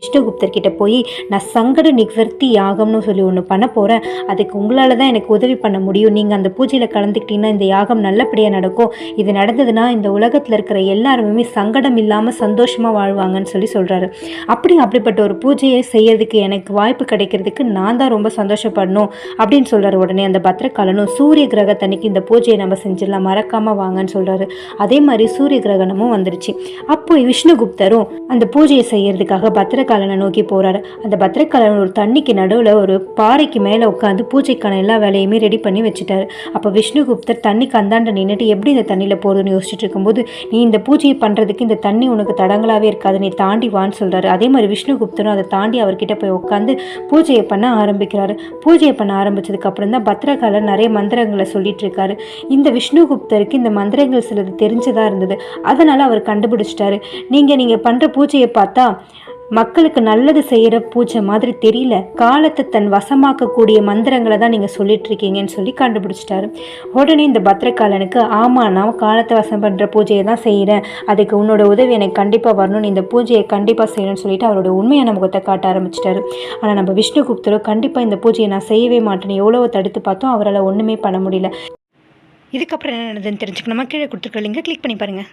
விஷ்ணுகுப்தர் கிட்ட போய் நான் சங்கட நிவர்த்தி யாகம்னு சொல்லி ஒன்று பண்ண போகிறேன். அதுக்கு உங்களால் தான் எனக்கு உதவி பண்ண முடியும். நீங்கள் அந்த பூஜையில் கலந்துக்கிட்டீங்கன்னா இந்த யாகம் நல்லபடியாக நடக்கும். இது நடந்ததுன்னா இந்த உலகத்தில் இருக்கிற எல்லாருமே சங்கடம் இல்லாமல் சந்தோஷமாக வாழ்வாங்கன்னு சொல்லி சொல்கிறாரு. அப்படிப்பட்ட ஒரு பூஜையை செய்யறதுக்கு எனக்கு வாய்ப்பு கிடைக்கிறதுக்கு நான் தான் ரொம்ப சந்தோஷப்படணும் அப்படின்னு சொல்கிறாரு. உடனே அந்த பத்திரகாலனும் சூரிய கிரகத்தன்னைக்கு இந்த பூஜையை நம்ம செஞ்சிடலாம், மறக்காமல் வாங்கன்னு சொல்கிறாரு. அதே மாதிரி சூரிய கிரகணமும் வந்துருச்சு. அப்போ விஷ்ணுகுப்தரும் அந்த பூஜையை செய்யறதுக்காக பத்திரகாலனை நோக்கி போறாரு. அந்த பத்திரகாலன் ஒரு தண்ணிக்கு நடுவில் ஒரு பாறைக்கு மேலே உட்காந்து பூஜைக்கான எல்லா வேலையுமே ரெடி பண்ணி வச்சுட்டாரு. அப்போ விஷ்ணுகுப்தர் தண்ணிக்கு அந்தாண்ட நின்றுட்டு எப்படி இந்த தண்ணியில் போகிறதுன்னு யோசிச்சுட்டு இருக்கும்போது, நீ இந்த பூஜையை பண்ணுறதுக்கு இந்த தண்ணி உனக்கு தடங்களாகவே இருக்காது, நீ தாண்டி வான்னு சொல்கிறாரு. அதே மாதிரி விஷ்ணுகுப்தரும் அதை தாண்டி அவர்கிட்ட போய் உட்காந்து பூஜையை பண்ண ஆரம்பிக்கிறாரு. பூஜையை பண்ண ஆரம்பிச்சதுக்கு அப்புறம் தான் பத்திரகாலன் நிறைய மந்திரங்களை சொல்லிட்டு இருக்காரு. இந்த விஷ்ணுகுப்தருக்கு இந்த மந்திரங்கள் சிலது தெரிஞ்சதாக இருந்தது. அதனால் அவர் கண்டுபிடிச்சிட்டாரு. நீங்கள் பண்ணுற பூஜையை பார்த்தா மக்களுக்கு நல்லது செய்கிற பூஜை மாதிரி தெரியல, காலத்தை தன் வசமாக்கக்கூடிய மந்திரங்களை தான் நீங்கள் சொல்லிட்டு இருக்கீங்கன்னு சொல்லி கண்டுபிடிச்சிட்டாரு. உடனே இந்த பத்திரகாலனுக்கு, ஆமாம் நான் காலத்தை வசம் பண்ணுற பூஜையை தான் செய்கிறேன், அதுக்கு உன்னோட உதவி எனக்கு கண்டிப்பாக வரணும், இந்த பூஜையை கண்டிப்பாக செய்யணும்னு சொல்லிட்டு அவரோட உண்மையான முகத்தை காட்ட ஆரம்பிச்சிட்டாரு. ஆனால் நம்ம விஷ்ணுகுப்தரோ கண்டிப்பாக இந்த பூஜையை நான் செய்யவே மாட்டேன்னு எவ்வளோ தடுத்து பார்த்தோம், அவரால் ஒன்றுமே பண்ண முடியல. இதுக்கப்புறம் என்ன நடந்ததுன்னு தெரிஞ்சுக்கணுமா? கீழே கொடுத்துருக்க லிங்கை கிளிக் பண்ணி பாருங்கள்.